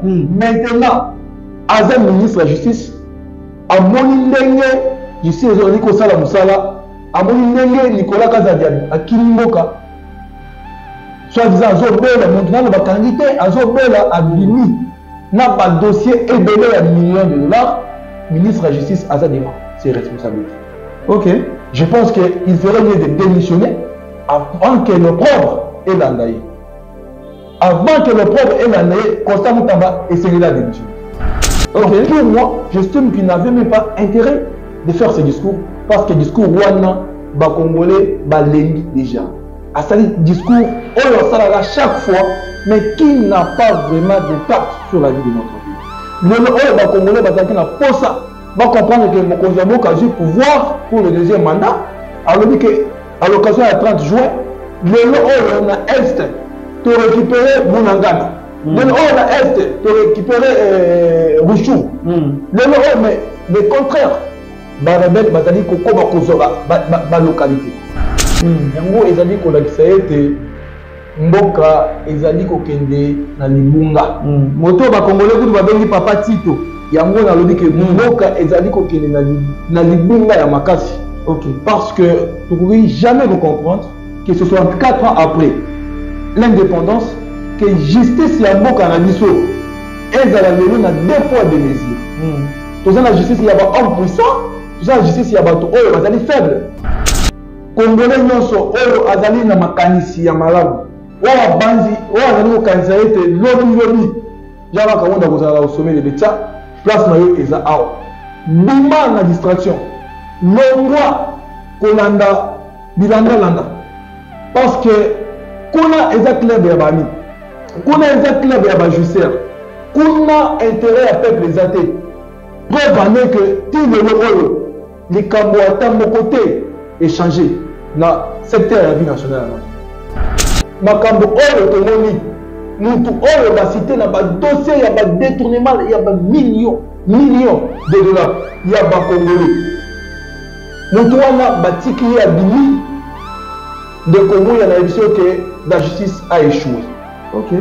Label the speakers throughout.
Speaker 1: Maintenant, Azam ministre de la Justice, à Monindenge, justice aujourd'hui qu'on sala musala, à Monindenge, Nicolas Kazadian, à Kilimboka, soit disant Azobela, maintenant le candidate Azobela a bini, n'a pas de dossier et donné à millions de dollars, ministre de la Justice Azadima, c'est responsabilité. Ok. Je pense qu'il ferait mieux de démissionner avant que le pauvre ait l'andaï. Avant que le pauvre ait l'andaï, Constant Moutamba essayerait la démission. Okay. Pour moi, j'estime qu'il n'avait même pas intérêt de faire ce discours parce que le discours Wana, Congolais, Balengi déjà. À ce discours, on le chaque fois, mais qui n'a pas vraiment d'impact sur la vie de notre pays. Le Congolais va comprendre que mon Konzamo a eu pouvoir pour le deuxième mandat. Alors qu'à l'occasion du 30 juin, on a Est pour récupérer Bounangana. On a Est pour récupérer Rouchou. Mais le contraire, Barabel Bazali Koko Bakozoba, ma localité. Yango ezali kolakisa ete mboka ezali kokende na libunga. Moto ba Congolais kutu babengi Papa Tito. Yango na lobi ke mboka ezali kokende na libunga ya makasi. OK. Parce que tu ne pouvez jamais vous comprendre que ce soit 4 ans après l'indépendance que justice ya mboka na biso ezala lelo na 2 fois de mesure. Tout ça la justice ya ba homme puissant, tout ça la justice ya bato oyo bazali faible. Congolais nyonso oyo azali na makanisi ya malamu. Wa banzi, wa azali ko kanisa ete lobi. Jaba kamonda kozala au sommet de l'État, place na yo eza awa. Bima na distraction. Longwa kolanda bilanda. Parce que kuna eza club ya bami. Kuna eza club ya ba justice. Kuna intérêt à peuple zaté. Preuve que tout le monde les kambo ata mokoté échanger na secteur de la vie nationale. Makambo oyo tomoni mutu oyo ba cité na ba dossier ya ba détournement ya ba millions de dollars ya ba Congolais. Mutu wana batiki ya bini de Congo ya na émission que la justice a échoué. OK.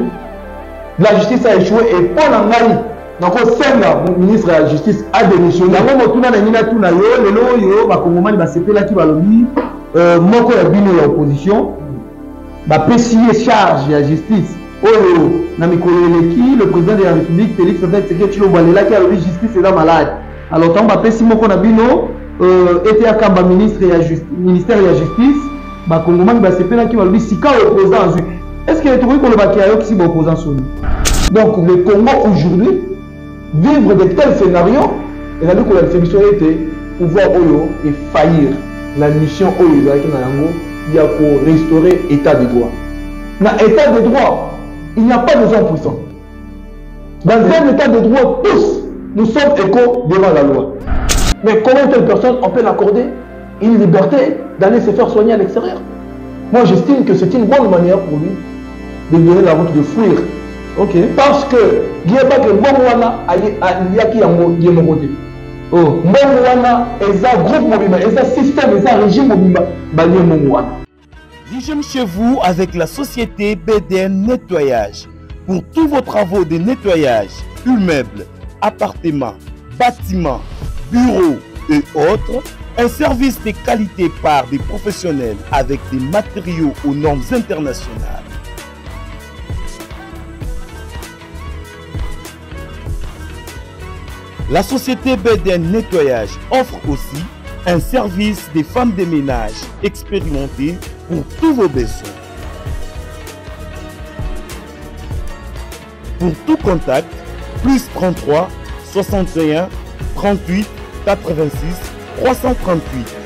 Speaker 1: La justice a échoué et pour la ngai nako senga ministre de la justice a démissionné. Yango motuna na ngina tuna yo lelo yo ba Congomani ba sepela ki balobi moko ya bino ya opposition ba pesier charge ya justice oyo na mikolo eleki le président de la République Félix Tshisekedi Tshilombo alela ki alobi justice est malade. Alors tant ba pesi moko na bino était akamba ministère ya justice ba Congomani ba sepela ki balobi sika opposant. Est-ce que tu vois que le bac a aussi opposant sur nous? Donc le Congo aujourd'hui vivre de tels scénarios, et la lutte contre la distribution était pouvoir Oyo et faillir la mission Oyo il y a pour restaurer l'état de droit. Dans l'état de droit, il n'y a pas de gens puissants. Dans un état de droit, tous nous sommes égaux devant la loi. Mais comment une telle personne on peut l'accorder une liberté d'aller se faire soigner à l'extérieur? Moi j'estime que c'est une bonne manière pour lui de donner la route de fuir. OK. Parce que il n'y a pas que Mbongwana ayaki yango yemokote. Oh, Mbongwana eza groupe mobimba, eza système, eza régime mobimba, bali Mbongwana.
Speaker 2: L'hygiène chez vous avec la société BDN Nettoyage. Pour tous vos travaux de nettoyage, immeubles, appartements, bâtiments, bureaux et autres, un service de qualité par des professionnels avec des matériaux aux normes internationales. La société BDN Nettoyage offre aussi un service des femmes de ménage expérimentées pour tous vos besoins. Pour tout contact, plus 33 61 38 86 338,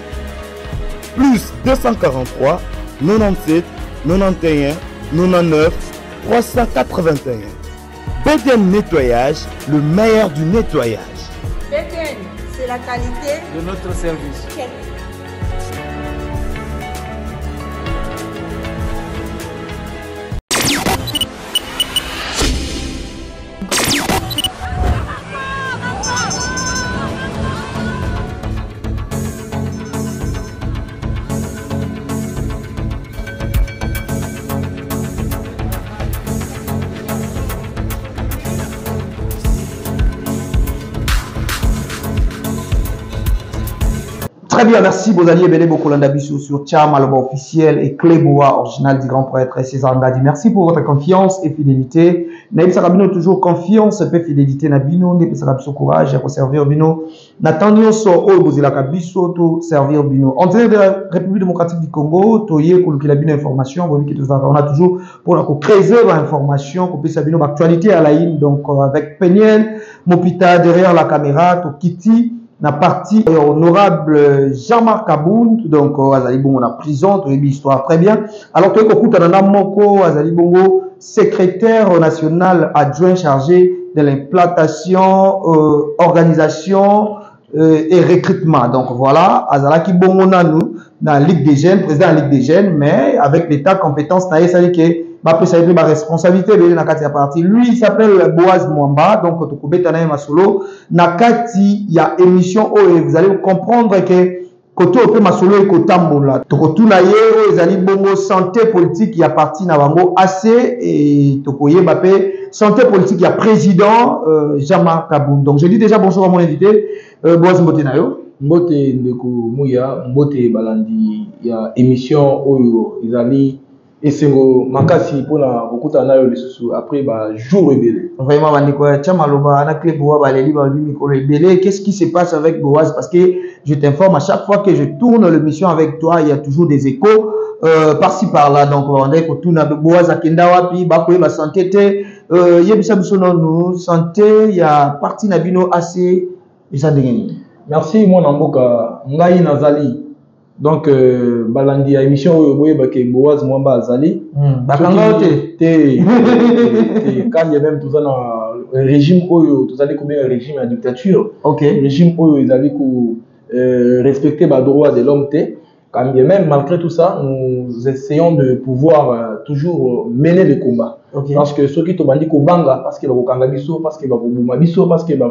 Speaker 2: plus 243 97 91 99 381. BDN Nettoyage, le meilleur du nettoyage.
Speaker 3: BDN, c'est la qualité
Speaker 4: de notre service.
Speaker 1: Très bien, merci Bozali Ebele Bokolanda Bissou sur Tcham, Alba officiel et Cléboa, original du grand prêtre César Ndadi. Merci pour votre confiance et fidélité. Naïm Sarabino, toujours confiance et fidélité. Nabino, Naïm Sarabino, courage pour servir Bino. Nathaniel So, Bozilaka Bissou, tout servir Bino. En direct de la République démocratique du Congo, Toye, Koulukila Bino Information, on a toujours pour la creuser l'information, pour puisse Bino, actualité à la ligne, donc avec Peniel, Mopita derrière la caméra, Tokiti. Na partie honorable Jean-Marc Abound, donc Azali Bongo na prison, tu as une histoire très bien. Alors tu es écoute Nana Moko, Azali Bongo, secrétaire national adjoint chargé de l'implantation, organisation et recrutement. Donc voilà, Azalaki Bongo Nanou, dans la Ligue des Jeunes, président de la Ligue des Jeunes, mais avec l'état compétence, na Yesalike, ma responsabilité de Nakati à partir. Lui, il s'appelle Boaz Mwamba, donc Tokobetana Masolo. Nakati, il y a émission où vous allez comprendre que côté Ope Masolo et Kotambola. Tokotuna Yero, Ezali Bongo, santé politique, il y a parti Navango AC et Tokoye Mbappé, santé politique, il y a président Jean-Marc Abound. Donc je dis déjà bonjour à mon invité, Boaz Mbotenayo.
Speaker 4: Mbote Ndeko Mouya, Mbote Balandi, il y a émission où Ezali. Et c'est makasi pour la okuta na yo lisusu après jour rebelle.
Speaker 1: Vraiment bandiko Tchamaloba na Cléboa baleli ba micro rebelle. Qu'est-ce qui se passe avec Boaz? Parce que je t'informe à chaque fois que je tourne l'émission avec toi, il y a toujours des échos par-ci par-là. Donc on dit que tout na Boaz akenda wapi ba ko ba santé te yebisa biso non santé il y a parti na bino assez ça dengeni.
Speaker 4: Merci mon amboka ngai nazali. Donc, balandi à émission où il y a Boaz Mwamba Azali.
Speaker 1: Bakanga
Speaker 4: te quand il y a même tout ça dans un régime où tout ça comme un régime à dictature.
Speaker 1: OK.
Speaker 4: Régime où ils allaient respecter les droits de l'homme te. Quand bien même malgré tout ça, nous essayons de pouvoir toujours mener le combat.
Speaker 1: Okay.
Speaker 4: Parce que ceux qui te bandit banga parce que va kanga biso, parce que va bouma biso, parce que va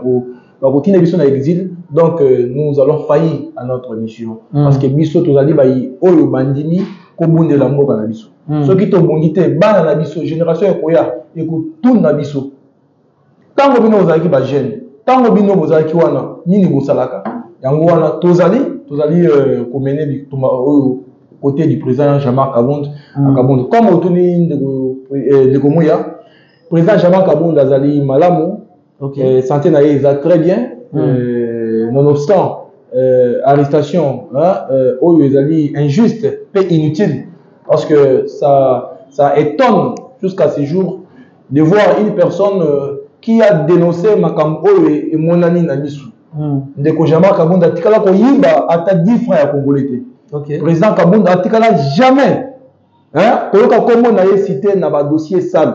Speaker 4: continuer biso dans l'exil. Donc nous allons faillir à notre mission. Parce que biso tous allés bayi oyo bandini ko bunde la mboka na biso. Ceux qui te bondité bana na biso génération ekoya écoute tout na biso. Tango bino ozaki ba jeune, tango bino bozaki wana nini bosalaka. Yango wana tozali mener bitumba au côté du président Jean-Marc Abound. Comme autoni de Komoya, président Jean-Marc Abound azali malamu, santé na yeza très bien, nonobstant arrestation, ezali injuste, peu inutile, parce que ça étonne jusqu'à ce jour de voir une personne qui a dénoncé Makambo et Monani Namisu. Ndeko Jean-Marc Abound atikala ko yimba ata 10 francs ya congolais. OK. Président Abound atikala jamais koyoka kombo na ye cité na ba dossier sale.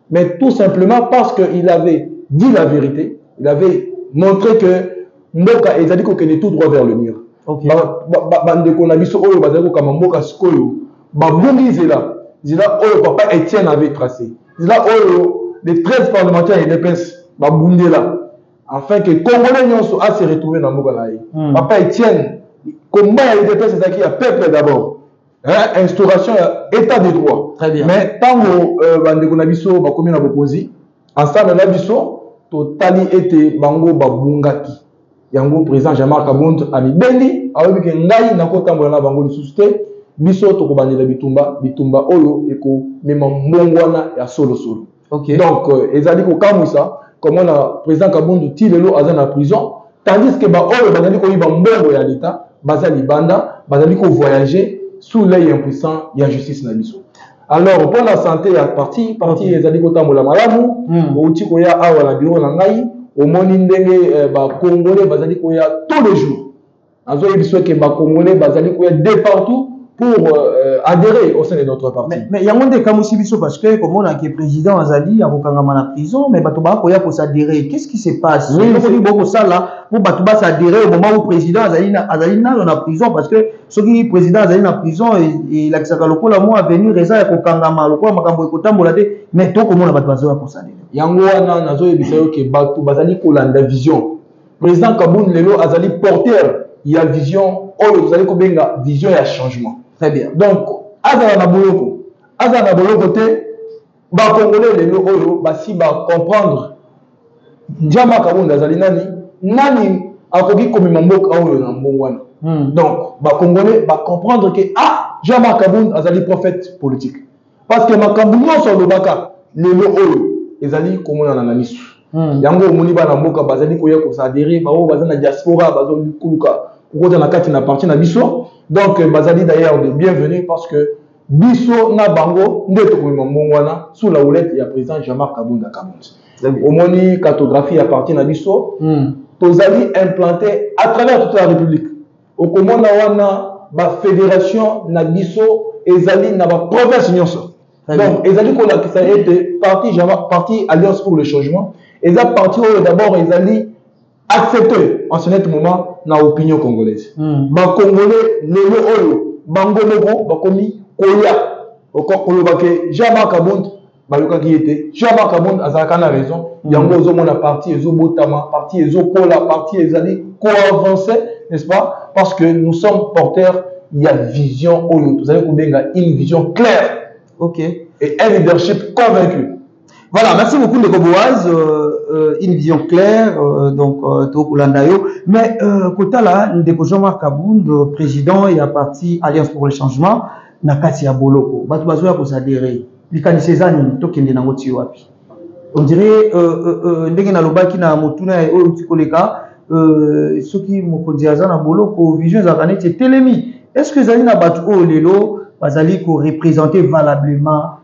Speaker 4: Mais tout simplement parce qu'il avait dit la vérité, il avait montré que mboka ezali ko kene tout droit vers le mur. OK. Ndeko na biso oyo bazali ko kama mboka sikoyo ba bungi zela oyo papa Étienne avait tracé. Zela oyo les 13 parlementaires et les PS ba bundela. Afin que les Congolais a se retrouver dans le Papa Étienne, combat a été fait, c'est à peuple d'abord. Instauration, état de droit.
Speaker 1: Très bien.
Speaker 4: Mais tant que Nabiso, comme on a proposé, ensemble Nabiso, totali était bango babungaki. Yango président Jean-Marc Abound a mis Bendi, a vu que Ngai n'a pas tant na bango de suscité, biso to kobandi la bitumba oyo eko même mbongwana ya solo.
Speaker 1: OK.
Speaker 4: Donc ezali ko kamwisa. Comme on a président Kabound Tilelo Azan en prison, tandis que bazali ko yiba mbongo ya l'État, bazali banda, bazali ko voyager sous l'œil impuissant ya justice na biso. Alors pour la santé ya parti ezali ko tambola malamu, outi ko ya awa na bureau na ngai, au moni ndenge ba congolais bazali ko ya tous les jours. Azo yebiso ke ba congolais bazali ko ya de partout pour adhérer au sein de notre parti.
Speaker 1: Mais il y a un des cas aussi parce que comme on a qui est président Azali à Rokangama la prison, mais Batoba Koya pour s'adhérer. Qu'est-ce qui se passe? Oui, il faut beaucoup ça là pour Batoba s'adhérer au moment où le président Azali dans la prison parce que ce qui est président Azali dans la prison et la Kisakaloko la moi à venir reza à Rokangama le quoi Makambo Ekotambolade mais toi comment on a Batoba pour s'adhérer? Yango
Speaker 4: wana nazo ebisayo ke Batu bazali kolanda vision. Président Kabound lelo Azali porteur il y a vision oyo bazali ko benga vision ya changement.
Speaker 1: Très bien.
Speaker 4: Donc, Azana Boloko te, ba Congolais les oyo, si ba comprendre. Jean-Marc Abound azali nani akoki komi mboka oyo na mbongwana. Donc, les Congolais vont comprendre que Jean-Marc Abound a un prophète politique. Parce que Makambounon sur le Baka, les lots, ils allaient comme on en a mis. Yango moni ba na mboka bazali koya ko s'adhérer ba o bazana diaspora bazali kuluka ko na kati na parti na biso. Donc bazali d'ailleurs de bienvenue parce que biso na bango ndeto ko mbongwana sous la houlette ya président Jean-Marc Abound Kabound. Au moni cartographie à partir na biso tozali implanté à travers toute la République. Au komona wana ba fédération na biso ezali na ba province nyonso. Donc ezali ko la ça été parti Alliance pour le changement. Et ça parti d'abord ils allaient accepter en ce moment dans l'opinion congolaise. Ba Congolais les oyo bango moko bakomi koya encore kolobake Jean-Marc Abound bayoka qui était Jean-Marc Abound azaka na raison yango zo mona parti ezo botama parti ezo kola parti ezali ko avancer n'est-ce pas parce que nous sommes porteurs il y a vision oyo vous allez kobenga une vision claire et un leadership convaincu.
Speaker 5: Voilà, merci beaucoup Ndeko Boaz, une vision claire, donc Tokulandayo. Mais côté là, Ndeko Jean-Marc Abound, président et à parti Alliance pour le changement, Nakati ya Boloko, batu bazoya ko s'adhérer. Likani Cézanne, tokende na ngoti wapi. On dirait ndenge na lobaki na motuna e oyo tikoleka, soki mokonzi azana Boloko, vision za kanete telemi. Est-ce que zali na batu o lelo bazali ko représenter valablement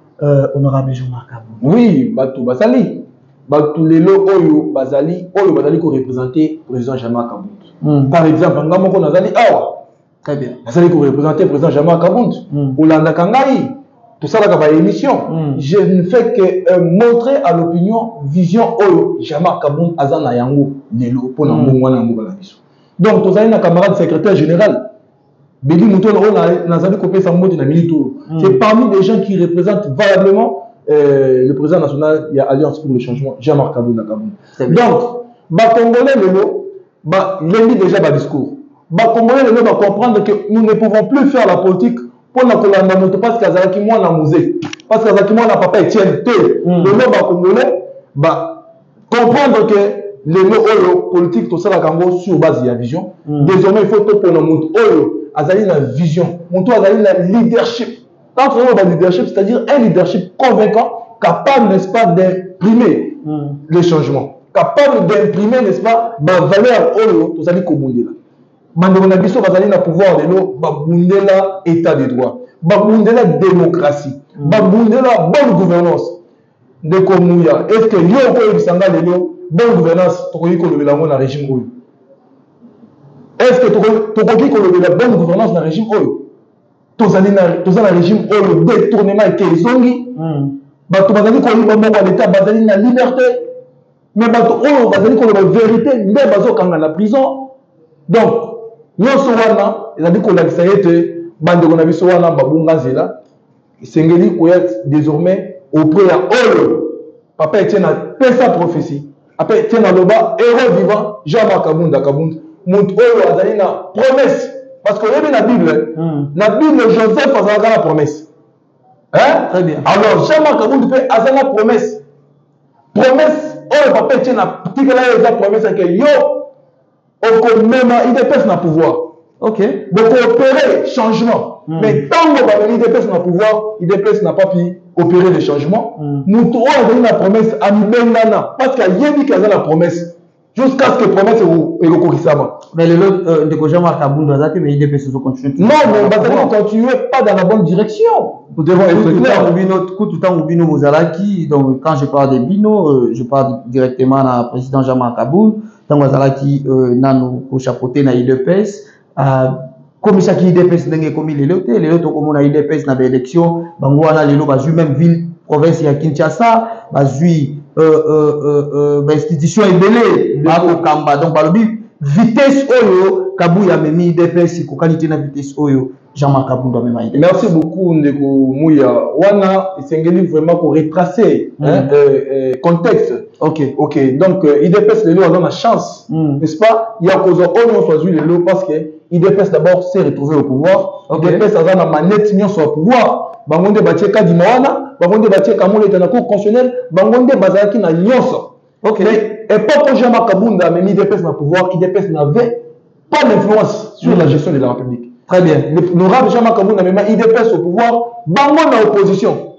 Speaker 5: honorable Jean-Marc Abound?
Speaker 4: Oui, Batou Basali. Batou Lelo Oyo Basali ko représenter le président Jean-Marc Abound. Par exemple, Ngamoko Nazali Awa.
Speaker 5: Très bien.
Speaker 4: Basali ko représenter le président Jean-Marc Abound. Olanda Kangai. Tout ça, là, émission. Je ne fais que montrer à l'opinion vision Oyo Jean-Marc Abound Azana Yango Lelo pour Namongwana Mbala Biso. Donc, tous les camarades secrétaire général. Béli Mouton Nazali Kopé Samodi na Milito. C'est parmi les gens qui représentent valablement le président national, il y a Alliance pour le changement, Jean-Marc Abound Kabound. Donc, les Congolais, l'ennemi déjà le discours. Les Congolais va comprendre que nous ne pouvons plus faire la politique pour la Colanda parce qu'Azaki moi na musée, parce qu'Azaki moi na papa Etienne T. Les Congolais va comprendre que les mots politique tout ça la Congo sur base de la vision. Désormais il faut tout pour nous Azali la vision, mon tour Azali la leadership. Quand on parle de leadership, c'est-à-dire un leadership convaincant, capable, n'est-ce pas, d'imprimer les changements, capable d'imprimer, n'est-ce pas, la valeur Oyo, tout ça dit Kobundela. Mandela Bisso Azali na pouvoir de l'eau, Babundela état de droit, Babundela démocratie, Babundela bonne gouvernance de Komouya. Est-ce que l'eau peut s'engager de l'eau, bonne gouvernance, pour que le dans le régime Oyo? Est-ce que tu as la bonne gouvernance dans le régime Oyo? Tu as le régime Oyo, détournement et Kézongi. Tu as l'État, la liberté. Mais tu as la vérité, mais tu as la prison. Donc, nous sommes désormais auprès de Oyo. Papa Etienne a fait sa prophétie. Après Etienne a loba, héros vivant, Jean-Marc Abound Kabound. Mon Oyo a donné la promesse. Parce que la Bible, Joseph a donné la promesse. Hein? Très bien. Alors, Jean-Marc Abound fait la promesse. Promesse, Oyo papa Etienne a dit que là, il y a la promesse que yo, au même, il dépêche dans le pouvoir. Ok. Donc, opérer changement. Mais tant que l'IDPS n'a pouvoir, l'IDPS n'a pas pu opérer les changements. Nous avons donné la promesse à Mbendana. Parce qu'il y a dit qu'il y a la promesse. Jusqu'à ce que la promesse est recourissable.
Speaker 5: Mais le lot de Jean-Marc Abound, mais l'IDPS va continuer.
Speaker 4: Non, mais on va continuer pas dans la bonne direction.
Speaker 5: Nous devons être clairs. Tout le temps, Bino Mozalaki. Donc, quand je parle de Bino, je parle directement à président Jean-Marc Abound. Tant Mozalaki, nous chapeauté dans l'IDPS. Comme ça qui IDPS n'a pas commis les lots comme on a IDPS dans l'élection, bango ana les lots même ville province ya Kinshasa, bazui institution ebele, bako kamba donc balobi vitesse oyo kabuya memi IDPS ko qualité na vitesse oyo Jean-Marc Abound même IDPS.
Speaker 4: Merci beaucoup Ndeko Mouya. Wana esengeli vraiment ko retracer contexte. OK. Donc IDPS les lots ont la chance, n'est-ce pas? Il y a cause on choisi les lots parce que IDPS d'abord s'est retrouvé au pouvoir. IDPS a la manette nyonso au pouvoir. Bangonde batie kadima wana, bangonde batie kamole dans la cour constitutionnelle, bangonde bazaki na nyonso. OK. Et pas pour Jean-Marc Abound mais IDPS na pouvoir, IDPS n'avait pas d'influence sur la gestion de la République.
Speaker 5: Très bien.
Speaker 4: L'honorable Jean-Marc Kabound a même IDPS au pouvoir, bango en opposition.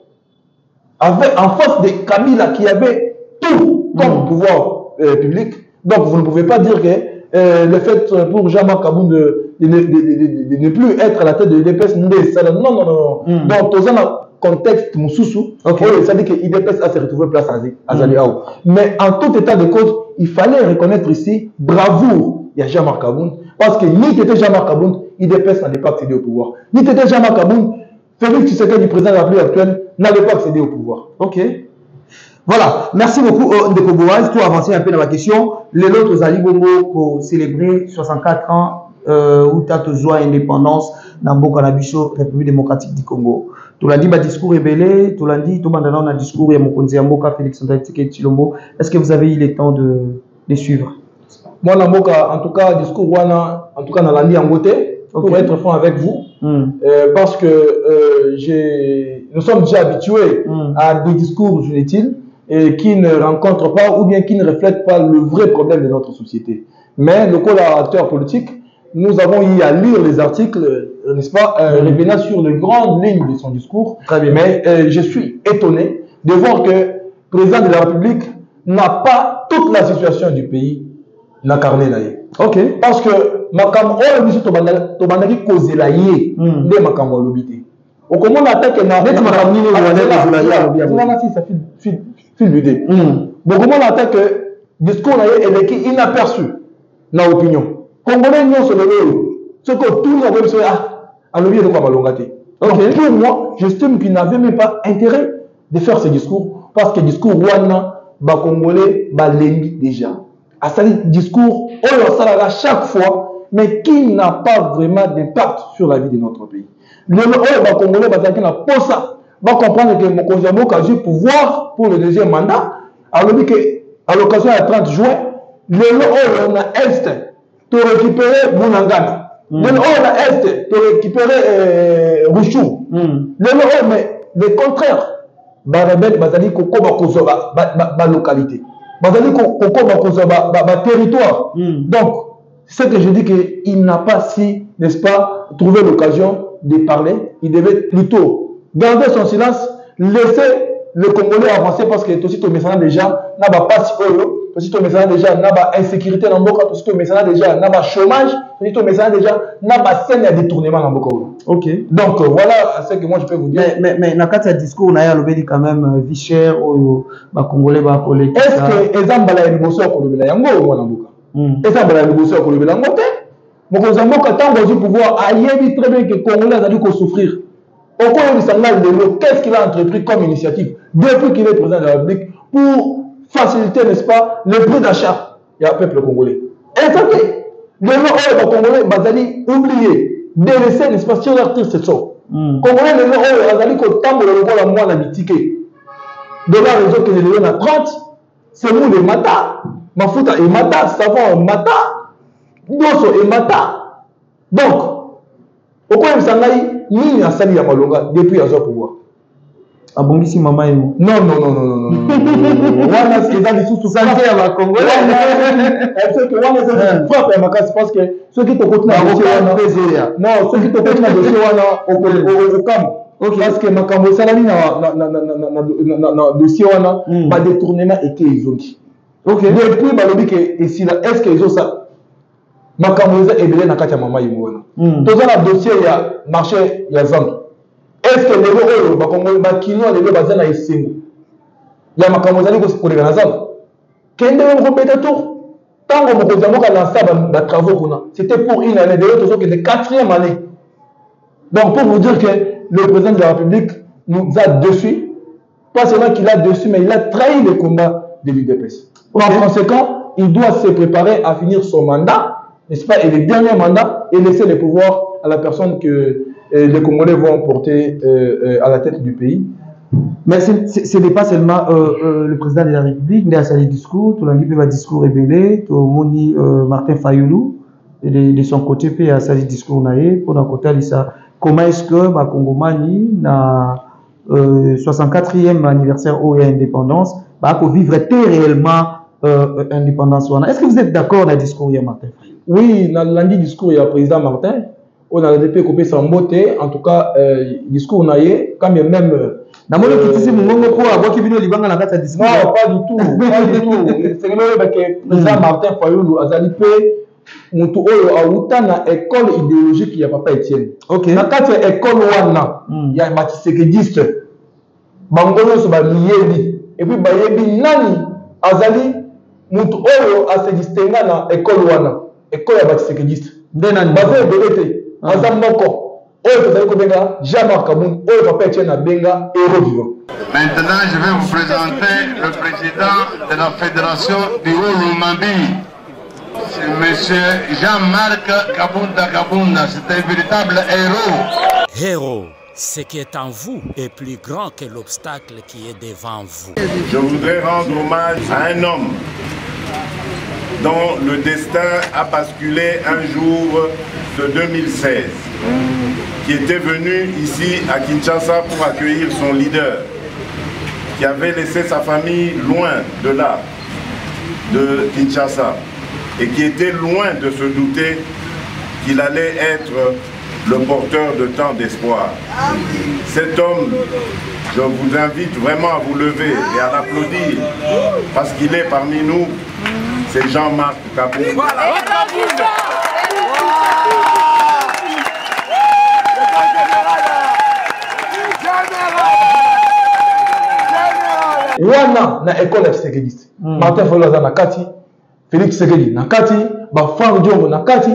Speaker 4: En face de Kabila qui avait tout comme pouvoir public. Donc vous ne pouvez pas dire que le fait pour Jean-Marc Kabound de ne plus être à la tête de l'IDPS, non. Donc, dans un contexte moussoussou, ça dit que l'IDPS a se retrouvé place à Zaliao. Mais en tout état de cause, il fallait reconnaître ici, bravoure, il y a Jean-Marc Kabound, parce que ni t'étais Jean-Marc Kabound, l'IDPS n'allait pas accéder au pouvoir. Ni t'étais Jean-Marc Kabound, Félix Tshisekedi, du président de la République actuelle, n'allait pas accéder au pouvoir.
Speaker 5: Ok. Voilà, merci beaucoup Ndeko Boaz. Tout avancer un peu dans la question. Les autres Ali Bongo pour célébrer 64 ans où tu as toujours indépendance dans Mboka na biso République démocratique du Congo. Tu l'as dit, bah discours rebellé, tu l'as dit, tout le monde a un discours et Mokonzi Mboka Félix Antoine Tshisekedi Tshilombo. Est-ce que vous avez eu le temps de suivre?
Speaker 4: Moi, na Mboka, en tout cas, discours wana, en tout cas, dans la ligne en beauté, pour être franc avec vous, parce que nous sommes déjà habitués à des discours inutiles et qui ne rencontrent pas ou bien qui ne reflètent pas le vrai problème de notre société. Mais le collaborateur politique, nous avons eu à lire les articles, n'est-ce pas, revenant sur les grandes lignes de son discours.
Speaker 5: Très bien.
Speaker 4: Mais je suis étonné de voir que le président de la République n'a pas toute la situation du pays incarnée là.
Speaker 5: Ok.
Speaker 4: Parce que Makam Olobi Tobandaki Kozelaye de Makam Olobité. Au comment on attaque ça file l'idée. Bon, comment on attaque que discours est inaperçu dans l'opinion. Congolais n'y ont sur le ce que tout le monde a à l'objet de quoi malongate. Pour moi, j'estime qu'il n'avait même pas intérêt de faire ce discours parce que le discours Rwanda, Congolais, Lengi déjà. À ce discours, on le salara chaque fois, mais qui n'a pas vraiment d'impact sur la vie de notre pays. Le Congolais va comprendre que Mokonzi Mboka a eu pouvoir pour le deuxième mandat. Alors à l'occasion du 30 juin, on a Est pour récupérer Bounangana. On a Est pour récupérer Rouchou. Mais le contraire, Barabel Bazali Koko Bakozoba, la localité. Bazali Koko Bakozoba, territoire. Donc, c'est que je dis qu'il n'a pas si, n'est-ce pas, trouvé l'occasion de parler. Il devait plutôt garder son silence, laisser le Congolais avancer parce que tout aussi, déjà, n'a pas passé tout aussi, déjà, n'a pas insécurité dans le Boka, tout aussi, déjà, n'a pas chômage, tout aussi, déjà, n'a pas scène à détournement dans le Boka.
Speaker 5: Ok.
Speaker 4: Donc, voilà ce que moi je peux vous dire.
Speaker 5: Mais dans le discours, on a dit quand même vie chère au Congolais.
Speaker 4: Est-ce que les gens ont négocié pour le Bélango ou dans le Boka? Est-ce qu'ils ont négocié pour le Bélango? Mais quand on a tant pouvoir, il très bien que les Congolais ont dû souffrir. Qu'est-ce qu'il a entrepris comme initiative depuis qu'il est président de la République pour faciliter, n'est-ce pas, le prix d'achat du peuple congolais? Et ça fait, les Congolais ont oublié de laisser, n'est-ce pas, sur leur tir cette sorte. Les Congolais ont dit qu'au temps où le mois n'a ticket, de la raison que les gens ont 30, c'est nous les mata, mafuta et mata, savon mata, dosso et mata. Donc, au point où ça n'a ni à Sali Yamalonga depuis à son pouvoir.
Speaker 5: Ah bon, ici, maman est où?
Speaker 4: Non. Wana, c'est ça, ils sont santé à la Congo. Ceux qui Wana, c'est frappe à ma casse parce que ceux qui te continuent à dossier Wana. Non, ceux qui te continuent à dossier Wana au Cam. Parce que ma Cambo Salami na dossier Wana, pas détournement et qu'ils ont dit. Depuis, Balobi, est-ce qu'ils ont ça? Makambo est belé na kati ya mama yimwana. Toza na dossier ya marché ya Zambie. Est-ce que les gens bakongoli bakino les bazana na isengo? Ya makambo zali ko sikoleka na Zambie. Kende ko beta tour. Tango mokonzi mboka lança ba travaux kuna. C'était pour une année de l'autre que de 4e année. Donc pour vous dire que le président de la République nous a dessus, pas seulement qu'il a dessus, mais il a trahi le combat de l'UDPS. Par conséquent, il doit se préparer à finir son mandat. N'est-ce pas, et le dernier mandat, et laisser le pouvoir à la personne que les Congolais vont porter à la tête du pays.
Speaker 5: Mais ce n'est pas seulement le président de la République, il a sa discours, tout le monde a discours rébellé, tout le monde Martin Fayoulou, de son côté, il a sa discours pour notre côté, comment est-ce que Congomani, na 64e anniversaire de l'indépendance, va vivre réellement indépendance. Est-ce que vous êtes d'accord avec le discours de Martin Fayoulou?
Speaker 4: Oui, dans lundi discours, il y a le président Martin. On a le coupé sans beauté. En tout cas, discours, on a eu, quand même.
Speaker 5: Dans mon équipe, c'est mon moment pour avoir qui vient au Liban dans la carte discours.
Speaker 4: Non, pas du tout. Pas du tout. C'est le président Martin Fayoulou, Azalipé, Moutou Oyo, Aouta, na école idéologique, il y a Papa Etienne.
Speaker 5: Ok.
Speaker 4: Dans cette école, il y a un matiséquediste. Bangono, c'est Bayébi. Et puis, Bayébi, Nani, Azali, Moutou Oyo, a se distingué dans l'école Wana. École à matiséquediste. Basé de l'été, Azamoko. Jean-Marc Kaboun, Papa Etienne Abenga, héros vivant.
Speaker 6: Maintenant, je vais vous présenter le président de la fédération du Haut-Lumambi. C'est M. Jean-Marc Kabunda Kabunda. C'est un véritable héros.
Speaker 7: Héros, ce qui est en vous est plus grand que l'obstacle qui est devant vous.
Speaker 6: Je voudrais rendre hommage à un homme dont le destin a basculé un jour de 2016, qui était venu ici à Kinshasa pour accueillir son leader, qui avait laissé sa famille loin de là, de Kinshasa, et qui était loin de se douter qu'il allait être le porteur de tant d'espoir. Cet homme, je vous invite vraiment à vous lever et à l'applaudir, parce qu'il est parmi nous, c'est Jean-Marc Kabounda.
Speaker 4: Wana na école Tshisekedi. Martin Fayulu na kati, Félix Tshisekedi na kati, Franck Diongo na kati.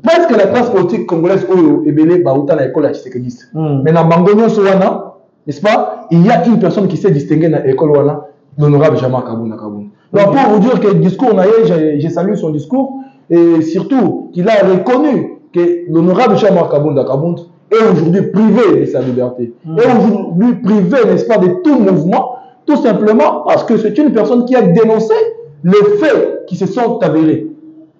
Speaker 4: Parce que la classe politique congolaise oyo ebele ba uta na école Tshisekedi. Mais na bangonyo so wana, n'est-ce pas? Il y a une personne qui s'est distinguée dans l'école wana, l'honorable Jean-Marc Kabounda Kabounda. Donc pour vous dire que le discours j'ai salué son discours et surtout qu'il a reconnu que l'honorable Jean-Marc Kabounda Kabounda est aujourd'hui privé de sa liberté. Est aujourd'hui privé, n'est-ce pas, de tout mouvement. Tout simplement parce que c'est une personne qui a dénoncé les faits qui se sont avérés.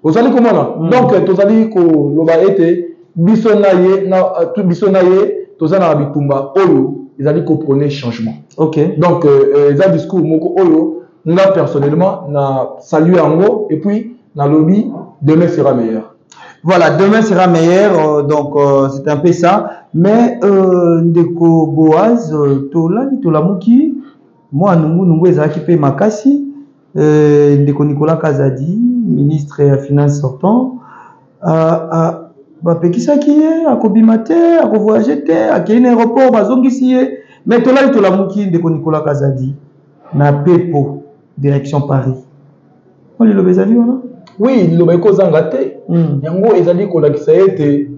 Speaker 4: Vous allez comment là? Donc, vous allez que l'on été bisonaye, tous allez bitumba oyo, ils allez qu'on prenait changement.
Speaker 5: Ok.
Speaker 4: Donc, ils ont discours moko oyo, nous personnellement, na salué en haut et puis na lobby, demain sera meilleur.
Speaker 5: Voilà, demain sera meilleur, donc c'est un peu ça. Mais Ndeko Boaz, Tola Mouki. Moi, nous ezaki pe makasi, Ndeko Nicolas Kazadi, ministre des Finances sortant, bapekisa ki ye, akobima te, akovoyager te, akei na aéroport, bazongisi ye. Mais tola muki Ndeko Nicolas Kazadi, na Pepo, direction Paris. On li lobe ezali wana?
Speaker 4: Oui, lobe ko zanga te. Yango ezali ko lakisa ete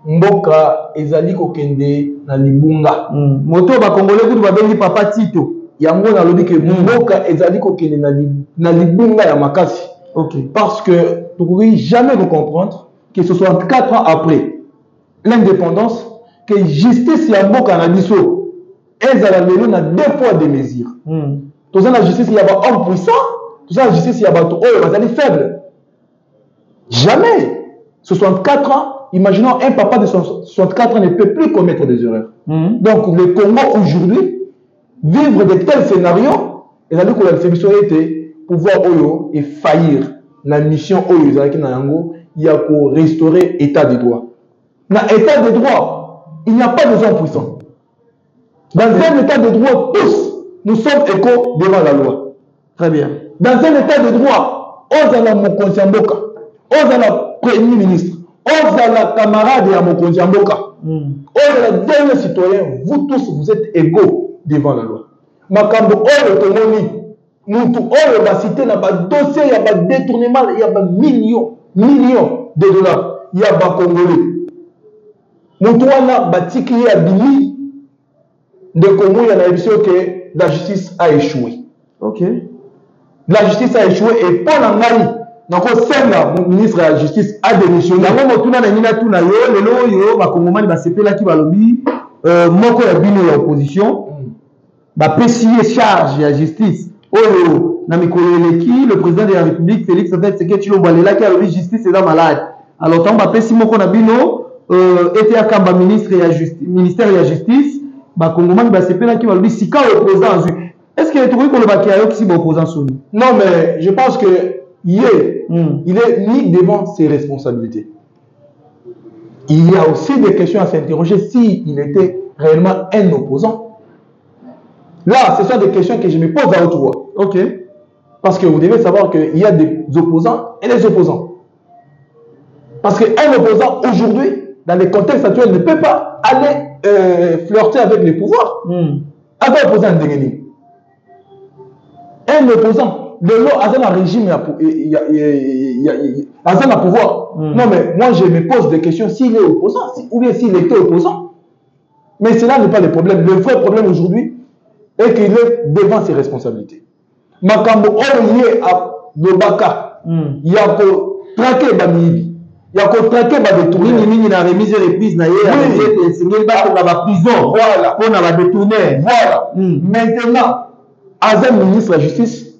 Speaker 4: mboka ezali ko kende na libunga.
Speaker 5: Moto ba congolais kutu babengi Papa Tito.
Speaker 4: Yango na lobi ke mboka ezali ko kende na libunga ya makasi.
Speaker 5: Ok.
Speaker 4: Parce que tu ne pourrais jamais nous comprendre que ce soit 4 ans après l'indépendance que justice ya mboka na biso ezala lelo na 2 poids 2 mesures. Tout ça la justice il y a ba homme puissant, tout ça la justice il y a ba oyo bazali faible. Jamais. 64 ans, imaginons un papa de 64 ans ne peut plus commettre des erreurs. Donc le Congo aujourd'hui vivre de tels scénarios, et ça veut dire que la solution était pouvoir oyo et faillir la mission oyo ezalaki na yango il y a pour restaurer état de droit. Dans état de droit, il n'y a pas de gens puissants. Dans un état de droit, tous nous sommes égaux devant la loi.
Speaker 5: Très bien.
Speaker 4: Dans un état de droit, on a la Mokonzi Mboka, on a la premier ministre, on a la camarade de Mokonzi Mboka, on a la dernier citoyen, vous tous vous êtes égaux devant la loi. Makambo oyo tomoni mutu oyo ba cité na ba dossier ya ba détournement il y a ba millions de dollars il y a ba congolais mutu wana batiki ya bili de Congo ya na émission que la justice a échoué.
Speaker 5: OK.
Speaker 4: La justice a échoué et pour la ngai nako senga ministre de la justice a démissionné.
Speaker 5: Yango motuna na nina tuna yo lelo yo ba kongomani ba sepela ki balobi moko ya bino ya opposition ba pesier charge ya justice oyo na mikolo eleki le président de la République Félix Tshisekedi Tshilombo alelaki alobi justice eza malade. Alors tant ba pesi moko na bino était akamba ministre ya justice ministère ya justice ba kongomani ba sepela ki balobi sika opposant. Est-ce que tu veux que le bakia yo kisi ba opposant soni?
Speaker 4: Non mais je pense que il est ni devant ses responsabilités. Il y a aussi des questions à s'interroger s'il était réellement un opposant. Là, ce sont des questions que je me pose à haute voix.
Speaker 5: Ok.
Speaker 4: Parce que vous devez savoir qu'il y a des opposants et des opposants. Parce qu'un opposant, aujourd'hui, dans les contextes actuels, ne peut pas aller flirter avec les pouvoirs. Un opposant, un opposant, le lot a un régime, il a un pouvoir. Non, mais moi, je me pose des questions s'il est opposant, ou bien s'il était opposant. Mais cela n'est pas le problème. Le vrai problème aujourd'hui est qu'il est devant ses responsabilités. Makambo lié à Dobaka, il y a que traquer Bamibi, il y a que traquer Badetourner.
Speaker 5: Il y a remise et reprise, il y a la prison, voilà, pour la détourner.
Speaker 4: Voilà. Maintenant, à un ministre de la Justice,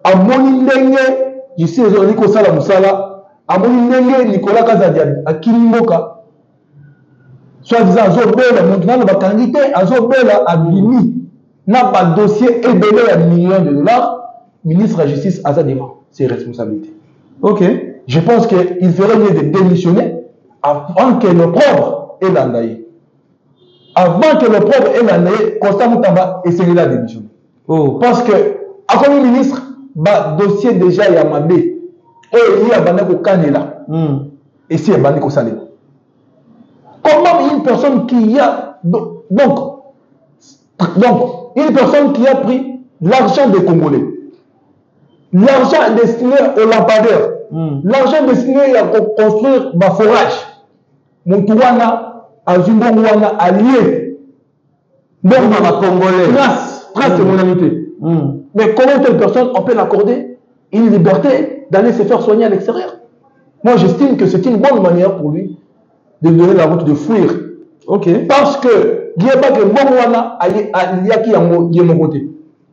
Speaker 4: à Monindenge, je sais, Nico Sala Moussala, à Monindenge, Nicolas Kazadi, à Kilimboka, soit-disant, Azobela, maintenant, la candidate, Azobela, à Bimi. N'a pas de dossier ébélé à millions de dollars, ministre de la Justice a devant ses responsabilités. Ok. Je pense qu'il ferait mieux de démissionner avant que l'opprobre ait l'endaillé. Avant que l'opprobre ait l'endaillé, Constant Moutamba essayer de démissionner. Parce que, à comme ministre, le dossier déjà il y a Mabé, il y a Banako Kanela, et si il y a Banako Salé. Comment une personne qui a. Donc, une personne qui a pris l'argent des Congolais, l'argent destiné aux lampadaires, l'argent destiné à construire ma forage, Moutouana, Azumbouana, allié, donc ma Congolais, trace de mon amitié. Mais comment telle personne, on peut l'accorder une liberté d'aller se faire soigner à l'extérieur? Moi, j'estime que c'est une bonne manière pour lui de donner la route de fuir. Ok. Parce que il n'y a pas que Mbongwana il y a qui est mon côté.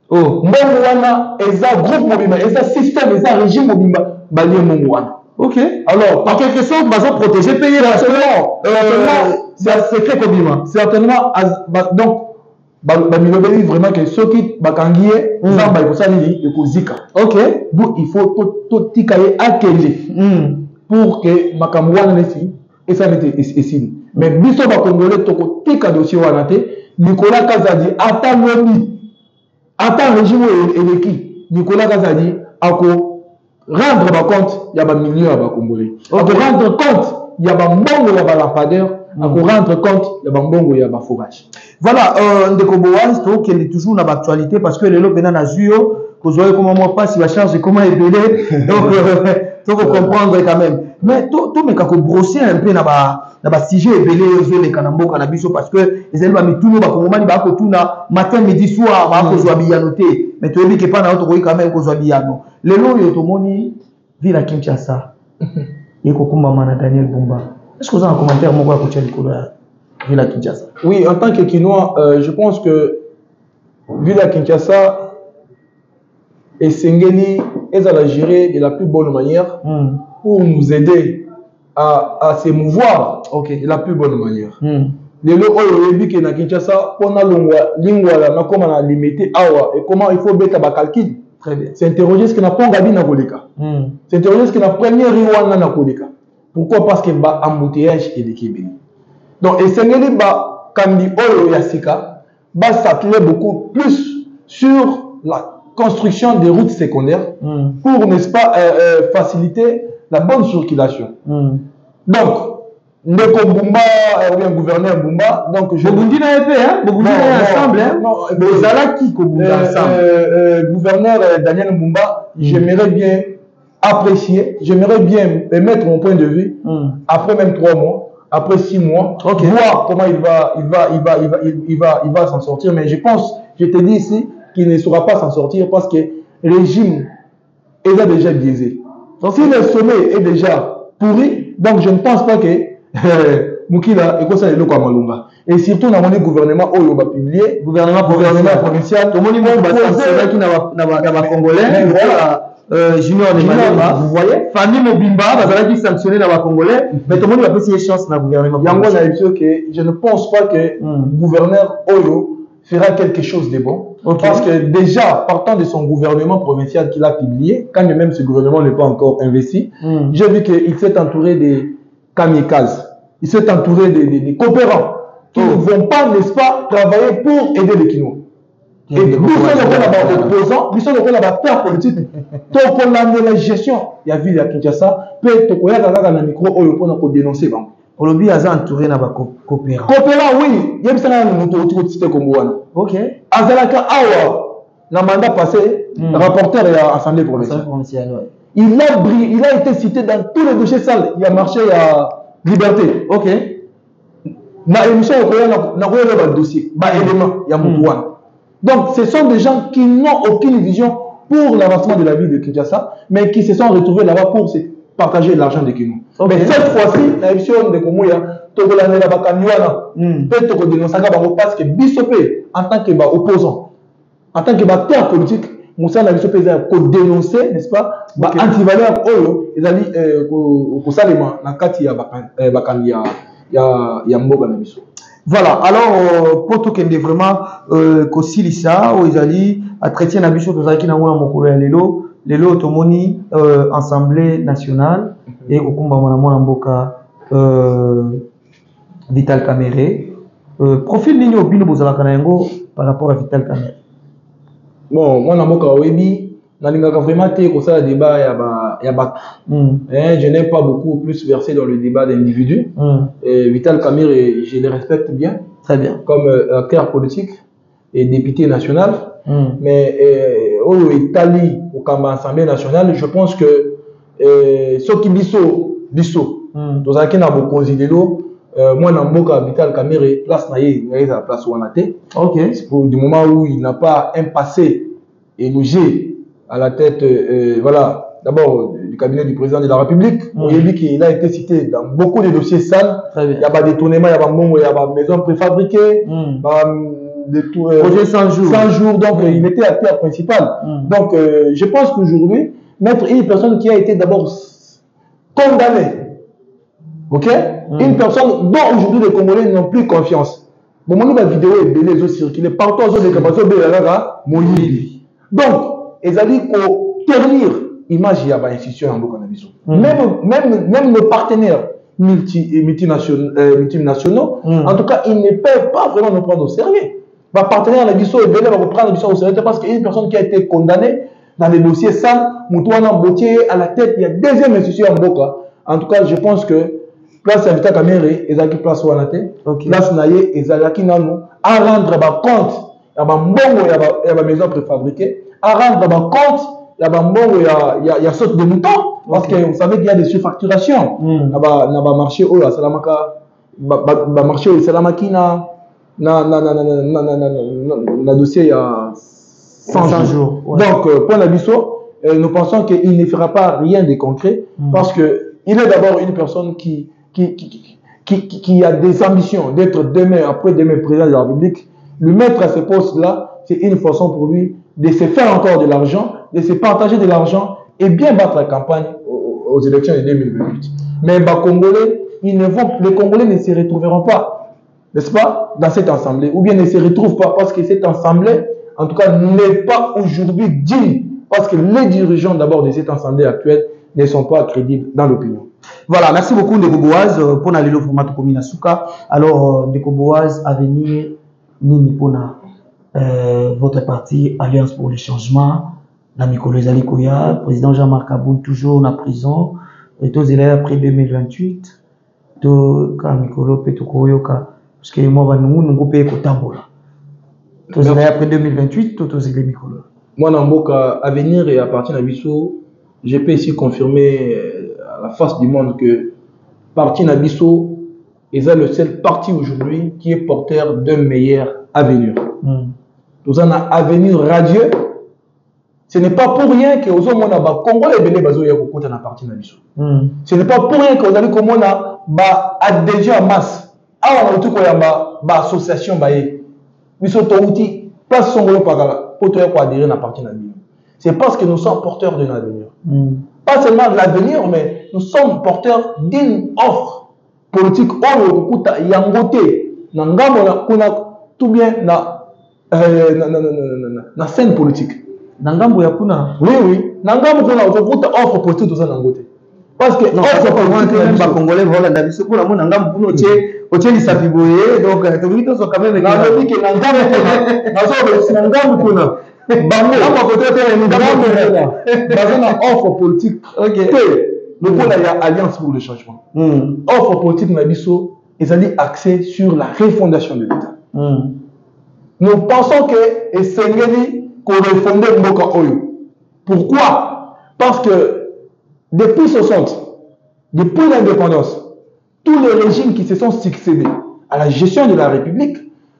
Speaker 4: Mbongwana est un groupe mobile, est un système, est un régime mobile, Bali Mbongwana. Ok. Alors, par quelque sorte, ils ont protégé, payé certainement. C'est un secret mobile. Certainement, donc, Bamilobeli vraiment que ceux qui bakangié, Zamba, il faut ça il faut zika. Ok. Donc, il faut tout tikaye akele pour que Makamouane les filles et ça n'était ici. Mais biso ba Congolais toko tika dossier wanate Nicolas Kazadi attend régime eleki Nicolas Kazadi ako rendre compte ya ba millions ya ba Congolais. Ako rendre compte ya ba mbongo ya ba lampadaire, ako rendre compte ya ba mbongo ya ba forage.
Speaker 5: Voilà, ndeko Boaz to qui est toujours dans l'actualité parce que les lots bena na juyo que vous comment moi pas si va changer comment épeler donc faut comprendre quand même. Mais tout mais quand brosser un peu na ba sujet ébélé aux les kanamboka na biso parce que les élèves mi tout ba kongomani ba ko tuna matin midi soir ba ko zwa biyano te mais to que pas na autre quand même ko zwa biyano lelo yo to moni ville à Kinshasa et ko kumba na Daniel Bumba est-ce que vous avez un commentaire moi ko tia likolo ya ville à Kinshasa?
Speaker 4: Oui, en tant que Kinois, je pense que ville à Kinshasa et Sengeli est à la gérer de la plus bonne manière pour nous aider à s'émouvoir de la plus bonne manière. Les lots qui sont à Kinshasa, on a lingua la comment on a limité awa et comment il faut mettre à calcul. Très bien. C'est interroger ce qu'on a pas gabi na koleka. C'est interroger ce qu'on a premier riwana na koleka. Pourquoi? Parce que ba embouteillage et l'équilibre. Donc et Sengeli ba kandi oyo yasika ba s'appuyer beaucoup plus sur la construction des routes secondaires pour, n'est-ce pas, faciliter la bonne circulation. Donc, Ndeko Bumba, ou bien gouverneur Bumba, donc je...
Speaker 5: Bobundi n'a pas fait, hein? Bobundi est ensemble, hein?
Speaker 4: Mais Zala qui ensemble? Gouverneur Daniel Bumba, j'aimerais bien apprécier, j'aimerais bien mettre mon point de vue, après même 3 mois, après 6 mois, voir comment il va s'en sortir. Mais je pense, je te dis ici, qu'il ne saura pas s'en sortir parce que le régime est déjà biaisé. Donc si le sommet est déjà pourri, donc je ne pense pas que Moukila est comme ça le Malunga. Et surtout dans le gouvernement où il va publier, gouvernement provincial, tout le monde c'est qui n'a Congolais, Junior Nemalema, vous voyez, famille Mobimba, va qui sanctionner dans le Congolais, mais tout le monde va essayer chance dans le gouvernement. Je ne pense pas que le gouverneur Oyo fera quelque chose de bon.
Speaker 5: Okay.
Speaker 4: Parce que déjà, partant de son gouvernement provincial qu'il a publié, quand même ce gouvernement n'est pas encore investi, j'ai vu qu'il s'est entouré des kamikazes. Il s'est entouré des coopérants qui ne vont pas, n'est-ce pas, travailler pour aider les Kinois. Et nous sommes là-bas opposants, nous sommes là-bas père politique. Donc, on a la gestion. Il y a vu à Kinshasa, peut-être qu'il y a un micro pour dénoncer.
Speaker 5: Olobi a entouré na ba coopérant.
Speaker 4: Coopérant, oui. Il y a un moto comme moi.
Speaker 5: Ok.
Speaker 4: Azalaka Awa, dans le mandat passé, rapporteur et assemblée provinciale. Il a été cité dans tous les dossiers sales. Il y a marché à Liberté.
Speaker 5: Ok.
Speaker 4: Dans l'émission, il y a un dossier, il y a Moutouana. Donc, ce sont des gens qui n'ont aucune vision pour l'avancement de la vie de Kinshasa, mais qui se sont retrouvés là-bas pour se partager l'argent de Kino. Okay. Mais cette fois-ci, l'élection de Komouya, Togolanela Bakanyuana, peut-être que dénoncer parce que Bissopé, en tant qu'opposant, en tant que acteur politique, Moussa n'a pas dénoncer, n'est-ce pas, anti-valeur, ils ont dit que ça, na kati ya Bakanya, ya Mboga na biso.
Speaker 5: Voilà, alors, pour tout kende vraiment, Kosilisa, où ils allaient, à traiter na biso, tout ça qui n'a pas mokolo ya lelo, lelo tomoni, Assemblée nationale, et au combat mon Mboka, Vital Kamerhe, profil nini opino bozala kanayango par rapport à Vital Kamerhe.
Speaker 4: Bon, moi Mboka Webi, n'alingaka vraiment te ko ça débat ya ba. Je n'ai pas beaucoup plus versé dans le débat d'individus. Vital Kamerhe, je le respecte bien.
Speaker 5: Très bien.
Speaker 4: Comme acteur politique et député national. Mais au Italie, au Assemblée nationale, je pense que ce qui biso, dans un cas beaucoup moi Mboka Vital Kamerhe, place naïe, la place où on a été.
Speaker 5: Ok.
Speaker 4: C'est pour du moment où il n'a pas un passé élogé à la tête, voilà, d'abord du cabinet du président de la République. On a dit qu'il a été cité dans beaucoup de dossiers sales. Il y a des détournements, il y a des maisons préfabriquées,
Speaker 5: projet 100 jours.
Speaker 4: 100 jours, donc il était acteur principal. Donc je pense qu'aujourd'hui, mettre une personne qui a été d'abord condamnée, ok, une personne dont aujourd'hui les Congolais n'ont plus confiance. Bon, mon vidéo est belle, les autres circulent partout, aux autres capacités de donc, ils ont dit qu'on ternir l'image de l'institution en Bokanabiso. Même nos partenaires multinationaux, en tout cas, ils ne peuvent pas vraiment nous prendre au sérieux. Les partenaires de l'Abiso, ils veulent prendre au sérieux parce qu'une personne qui a été condamnée dans les dossiers sales, Moutouana Botier à la tête, il y a deuxième institution en Boka. En tout cas, je pense que place à Vital Kamerhe, ils ont place où on a été. Place Naye, ils ont à rendre compte. Il y a des maisons préfabriquées. À rendre compte, il y a sorte de moutons. Parce que vous savez qu'il y a des surfacturations. Il y a marché au Salamaka, marché au Salamaki, na dossier il y a 100 jours. Ouais. Donc, pour l'Abisso, nous pensons qu'il ne fera pas rien de concret parce qu'il est d'abord une personne qui a des ambitions d'être demain, après-demain, président de la République. Le mettre à ce poste-là, c'est une façon pour lui de se faire encore de l'argent, de se partager de l'argent et bien battre la campagne aux élections de 2028. Mais les Congolais ne se retrouveront pas, n'est-ce pas, dans cette assemblée, ou bien ne se retrouvent pas parce que cette assemblée, en tout cas, n'est pas aujourd'hui digne, parce que les dirigeants d'abord de cette assemblée actuelle ne sont pas crédibles dans l'opinion.
Speaker 5: Voilà, merci beaucoup Ndeko Boaz pour aller au format Komina Souka. Alors, Ndeko Boaz, à venir, Nini Pona, votre parti Alliance pour le changement, la Mikolo Ezali Koya, président Jean-Marc Aboun toujours en prison, et tous les après 2028, tout quand Mikolo Peto Koyoka, parce que moi, nous payons Kotambola. Tous les après 2028, tous les Mikolo.
Speaker 4: Moi, Namboka, à venir et à partir de Bissau, je peux ici confirmer à la face du monde que parti Nabisso est le seul parti aujourd'hui qui est porteur d'un meilleur avenir. Nous avons un avenir radieux. Ce n'est pas pour rien que aux hommes Congolais belé bazo ya kokota na parti Nabisso. Ce n'est pas pour rien que vous allez comme on a adhésion en masse. Ah on a tout quoi ba association ba ye. Biso to outil place songolo pagala pour toi quoi adhérer na parti Nabisso. C'est parce que nous sommes porteurs d'un avenir. Pas seulement de l'avenir, mais nous sommes porteurs d'une offre politique. Or, yangote, tout bien, na scène politique.
Speaker 5: Nangambo ya kuna.
Speaker 4: Oui. Nangambo kuna okokuta offre politique tout ça nangote. Parce que
Speaker 5: offre politique même ba congolais voilà ndabiso kuna mo nangambo kuna oche lisapiboye donc tongito so quand même
Speaker 4: na lobi ke nangambo kuna. Nazo nangambo kuna. Bango ama côté te nangambo kuna. Bazana offre politique. OK. Le point il y a Alliance pour le changement. Offre politique na biso ezali axé sur la refondation de l'État. Nous pensons que Esengeli qu'on refondé Mboka Oyo. Pourquoi? Parce que depuis 60, depuis l'indépendance, tous les régimes qui se sont succédés à la gestion de la République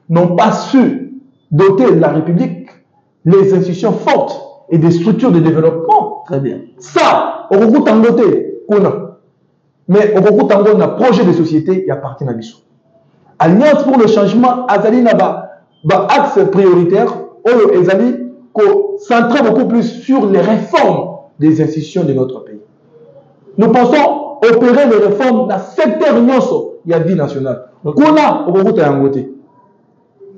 Speaker 4: n'ont pas su doter de la République les institutions fortes et des structures de développement.
Speaker 5: Très bien.
Speaker 4: Ça, au Rokou Tangote, qu'on a. Mais au Rokou Tangote, on a projet de société qui appartient à Bissou. Alliance pour le changement, Azali Naba, axe prioritaire, Oyo Ezali, centré beaucoup plus sur les réformes des institutions de notre pays. Nous pensons opérer les réformes dans le secteur Nyonso, il y a vie nationale. Kuna, au Rokou Tangote.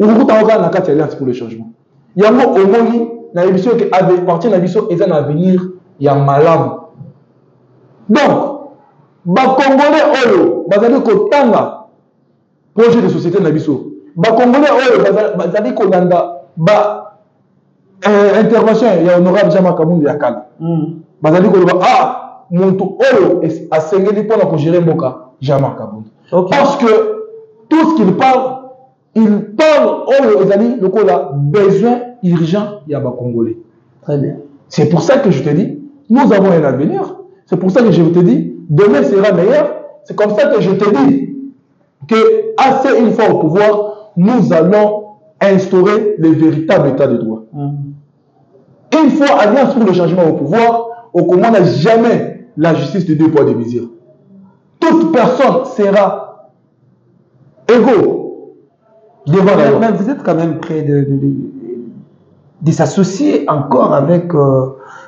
Speaker 4: Au Rokou Tangote, on a quatre alliances pour le changement. Il y a un mot au Moni, na émission qui appartient à Bissou, et un avenir, il y a Malam. Donc, Congolais Oyo, Bazali Kotanga, projet de société na Bissou. Congolais Oyo, Bazali Kolanda, intervention, il y a honorable Jama Kabound Yakala. Bazali Kolanda, Muntu Oyo, a Sengeli pour la gérer Mboka, Jama Kabound. Parce que tout ce qu'il parle, Oyo Ezali, le Kola, besoin urgent, il y a Congolais.
Speaker 5: Très bien.
Speaker 4: C'est pour ça que je te dis, nous avons un avenir. C'est pour ça que je te dis, demain sera meilleur. C'est comme ça que je te dis que, assez une fois au pouvoir, nous allons instaurer le véritable état de droit. Une fois Alliance pour le changement au pouvoir, on commande jamais la justice de deux poids deux mesures. Toute personne sera égaux devant la loi.
Speaker 5: Mais vous êtes quand même prêt de s'associer encore avec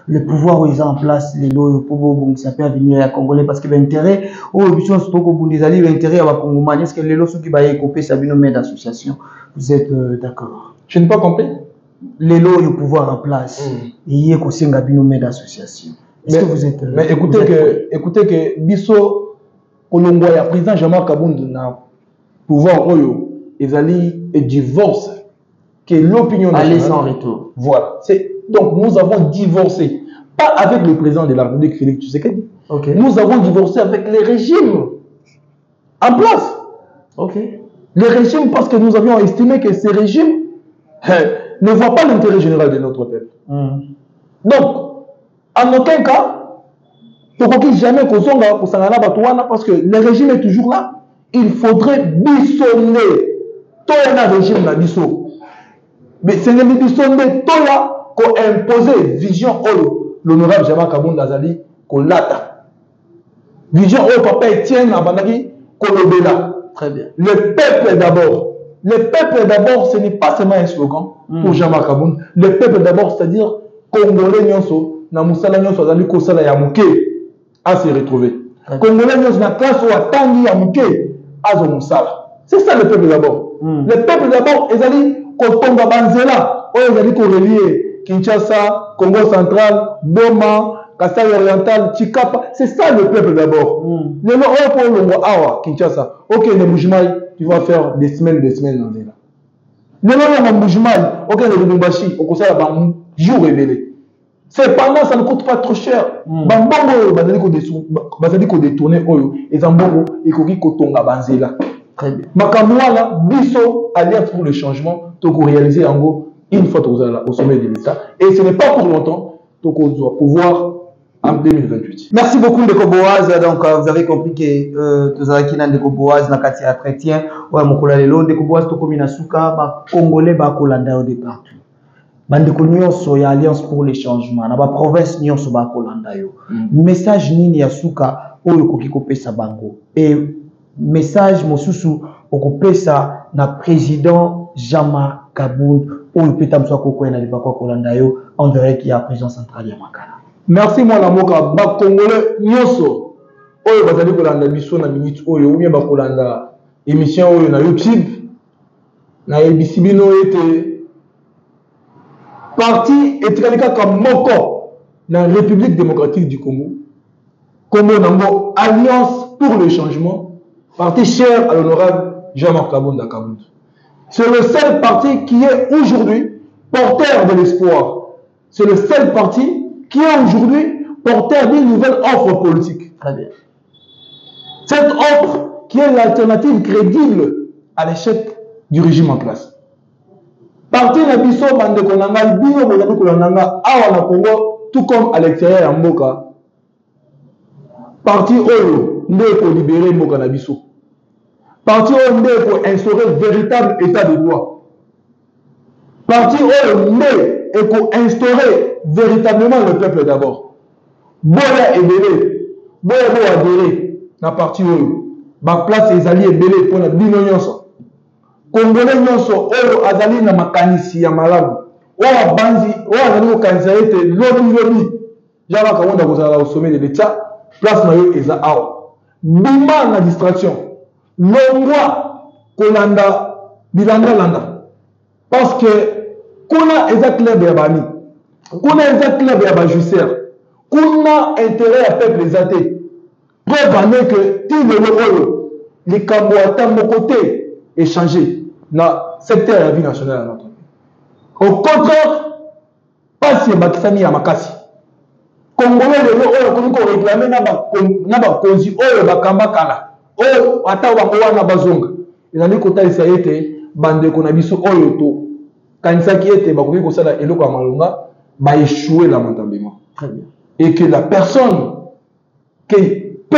Speaker 5: le pouvoir où ils ont en place les lois pour ça peut venir à Congolais parce que l'intérêt au besoin c'est beaucoup pour des alliés l'intérêt à Congolais est-ce que les lois qui va écoper ça vient mettre d'association vous êtes d'accord?
Speaker 4: Je n'ai pas compris.
Speaker 5: Les lois au pouvoir en place il y a aussi un binôme d'association. Est-ce que vous êtes
Speaker 4: mais écoutez que Bisso Kolombo ya président Jean-Marc Kabound na pouvoir oyo ezali et divorce que l'opinion
Speaker 5: aller sans retour.
Speaker 4: Voilà. Donc nous avons divorcé, pas avec le président de la République Félix Tshisekedi.
Speaker 5: Okay.
Speaker 4: Nous avons divorcé avec les régimes en place.
Speaker 5: Okay.
Speaker 4: Les régimes parce que nous avions estimé que ces régimes ne voient pas l'intérêt général de notre peuple. Donc, en aucun cas, il ne faut jamais qu'on soit parce que le régime est toujours là. Il faudrait bissonner tout un régime na bisso. Mais c'est le bissonner tout là qu'on imposer vision l'honorable Jama Kabound Azali qu'on lata. Vision papa Etienne Abandaki qu'on l'obéla.
Speaker 5: Très bien.
Speaker 4: Le peuple d'abord. Le peuple d'abord, ce n'est pas seulement un slogan pour Jama Kabound. Le peuple d'abord, c'est-à-dire Congolais Nyonso, na Moussala Nyonso Azali Kosala Yamouké à se retrouver. Congolais Nyonso na classe ou à Tangi Yamouké à Moussala. C'est ça le peuple d'abord. Le peuple d'abord, ils allaient Kotonga Banzela, ils allaient relier Kinshasa, Congo central, Boma, Kasai oriental, Chikapa. C'est ça le peuple d'abord. Le nom pour le Awa, Kinshasa. Ok, le Moujmaï, tu vas faire des semaines dans les là. Le nom Moujmaï, ok, le Lubumbashi, au conseil à jour révélé. Cependant, ça ne coûte pas trop cher. Bambongo, bazali ko détourner oyo, et Zambongo, et koki Kotonga Banzela. Makamouala, Bisso, Alliance pour le changement, tu peux réaliser en gros une fois au sommet de l'État. Et ce n'est pas pour longtemps, tu dois pouvoir en 2028.
Speaker 5: Merci beaucoup, Ndeko Boaz. Donc, vous avez compris que tu as dit que Ndeko Boaz n'a qu'à tirer chrétien. Ouais, mon collègue Ndeko Boaz, tu comme Nasuka, Congolais, Bakolanda au départ. Bandeko nyonso ya Alliance pour le changement. Na ba province nyonso Bakolanda yo. Message nini ya suka oyo koki kopesa bango. Et message mosusu okopesa na président Jama Kabound oyo peta mswa koko na libako kolanda yo on dirait qu'il y a prison centrale ya Makala.
Speaker 4: Merci moi la moka ba congolais nyonso oyo bazali kolanda biso na minute oyo ou bien ba kolanda émission oyo na YouTube na ebisibino ete parti etikali kaka moko na République démocratique du Congo, Congo Nango Alliance pour le changement, parti cher à l'honorable Jean-Marc Kabunda Kabound. C'est le seul parti qui est aujourd'hui porteur de l'espoir. C'est le seul parti qui est aujourd'hui porteur d'une nouvelle offre politique.
Speaker 5: Très bien.
Speaker 4: Cette offre qui est l'alternative crédible à l'échec du régime en place. Parti Nabiso Bandekonanga, Bino Bonakonanga, Awa na Congo, tout comme à l'extérieur en Mboka. Parti Oyo, Nde pour libérer Mboka Nabiso. Parti Oyo, Nde pour instaurer véritable état de droit. Parti Oyo, Nde et pour instaurer véritablement le peuple d'abord. Boya Ebele, Boya Boya adhéré, na parti Oyo. Ma place les alliés Ebele pour la Bino Nyonso. Congolais Nyonso, Oyo Azali na makanisi ya malamu. Oyo Banzi, Oyo Azali au Kanzaete, lobby. Java Kawanda Kozala au sommet de l'État, place Mayo Eza Awa. Bima na distraction. Longwa Kolanda, Bilanda Landa. Parce que Kuna Eza club ya Bami. Kuna Eza club ya Bajusser. Kuna intérêt à peuple les athées. Preuve que tout le Oyo, les Kamboata mon côté, échangé dans le secteur de la vie nationale à notre pays. Au contraire, pas si Bakisani à Makasi. Congolais de l'eau, comme on réclame, n'a pas cause, oh, Bakamba Kala, oh, Atawa na Bazonga. Il a dit que ça a été, bande qu'on a vu sur Oyoto, quand ça qui était, Bakoui Kosala et Loka Malunga, va échouer lamentablement.
Speaker 5: Très bien.
Speaker 4: Et que la personne qui peut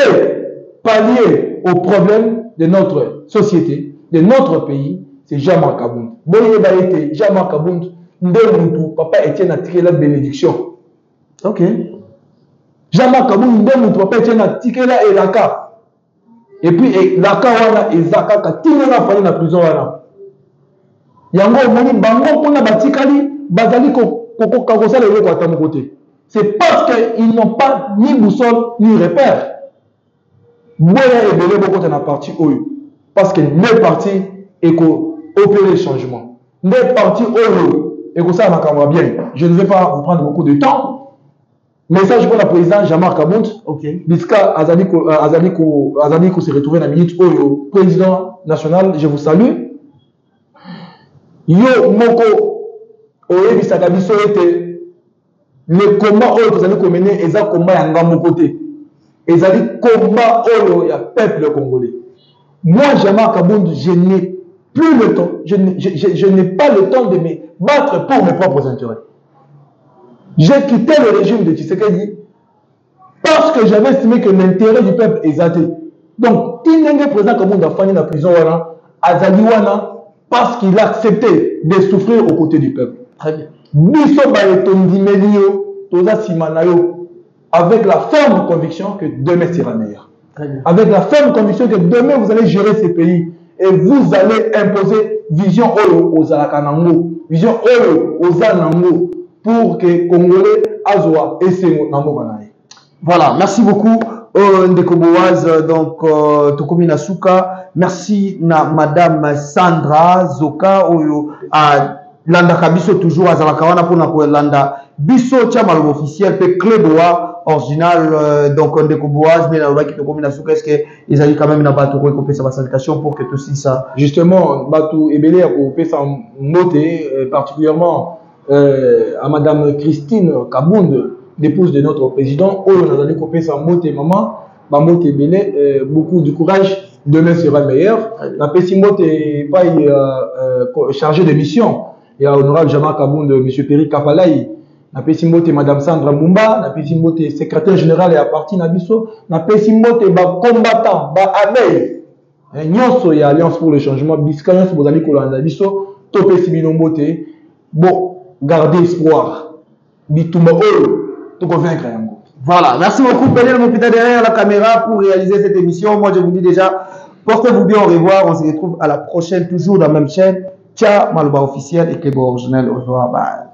Speaker 4: pallier aux problèmes de notre société, de notre pays, c'est Jean-Marc Kabound. Bon, il a été Jean-Marc Kabound, Ndemoutou, papa Etienne a tiré la bénédiction.
Speaker 5: Ok.
Speaker 4: Jean-Marc Kabound, Ndemoutou, papa Etienne a tiré la Elaka. Et puis, Laka wana, Ezaka, Katine na fani na prison wana. Yango, moni, bango, kuna batikali, bazali kokosala le kwa tamu côté. C'est parce qu'ils n'ont pas ni boussole, ni repère. Boya et Belé, beaucoup de la partie Oyo. Parce que les partis et opérer le changement. Les partis Oyo et que ça va bien. Je ne vais pas vous prendre beaucoup de temps. Message pour la présidente Jean-Marc Kabound.
Speaker 5: Ok.
Speaker 4: Biska Azaliko s'est retrouvé dans la minute Oyo, président national, je vous salue. Yo Moko Oye Bisakabiso était le combat Oyo que vous allez mener, et ça combat à mon côté. Et ça dit combat Oyo, il y a peuple congolais. Moi, Jean-Marc Kabound, je n'ai plus le temps, je n'ai pas le temps de me battre pour mes propres intérêts. J'ai quitté le régime de Tshisekedi parce que j'avais estimé que l'intérêt du peuple est zaté. Donc, il n'est pas président Kabound a fini la prison Azaliwana parce qu'il a accepté de souffrir aux côtés du peuple.
Speaker 5: Très bien.
Speaker 4: Biso Bayeton Melio, Toza Simanayo, avec la ferme conviction que demain sera meilleur. Avec la ferme conviction que demain vous allez gérer ces pays et vous allez imposer vision Oyo aux Alakanango, vision Oyo aux Anango pour que Congolais Azwa et Sengo Nango Banaye.
Speaker 5: Voilà, merci beaucoup. Ndeko Boaz, donc Tokomina Souka, merci na Madame Sandra Zoka Oyo à Landa Kabiso toujours à Zalakawana pour na Landa Biso Tchamal officiel pe Kleboa original donc Ndeko Boaz mais là qui Tokomina Souka est-ce que ils allaient quand même na bateau ko pe sa salutation pour que tout ça
Speaker 4: justement bateau ebele ko pe sa moté particulièrement à Madame Christine Kabound, l'épouse de notre président, où on a donné copier sa moté maman, ma moté belé, beaucoup de courage, demain sera meilleur. La Pessimot est pas chargé de mission. Il y a honorable Jean-Marc Kabound, M. Perry Kapalaï, la Pessimot est Madame Sandra Mumba, la Pessimot est secrétaire général et à parti Nabiso, la Pessimot est combattant, Abeille. Nyonso et Alliance pour le changement, Biscayens, Bozali Kolanda Biso, Topé Sibinomote, bon, gardez espoir. Bitumba Oyo.
Speaker 5: Voilà, merci beaucoup Pénel Mopita derrière la caméra pour réaliser cette émission. Moi je vous dis déjà, portez-vous bien, au revoir, on se retrouve à la prochaine, toujours dans la même chaîne. Tcha, Malouba officiel et Klébo original, au revoir, bye.